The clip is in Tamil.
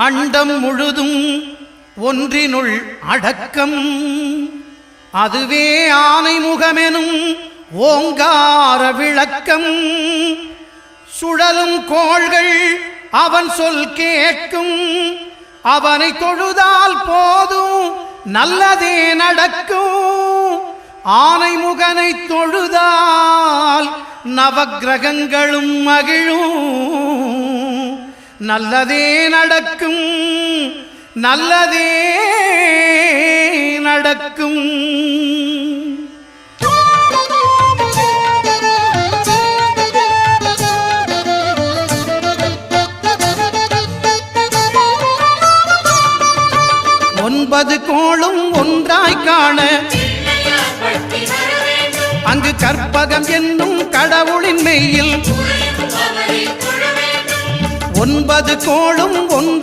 அண்டம் முழுதும் ஒன்றினுள் அடக்கம், அதுவே ஆனைமுகமெனும் ஓங்கார விளக்கம். சுழலும் கோள்கள் அவன் சொல் கேட்கும், அவனை தொழுதால் போதும் நல்லதே நடக்கும். ஆனைமுகனை தொழுதால் நவக்கிரகங்களும் மகிழும், நல்லதே நடக்கும், நல்லதே நடக்கும். ஒன்பது கோளும் ஒன்றாய் காண அங்கு கற்பகம் என்னும் கடவுளின் மெய்யில் 9 கோளும் ஒன்றாய்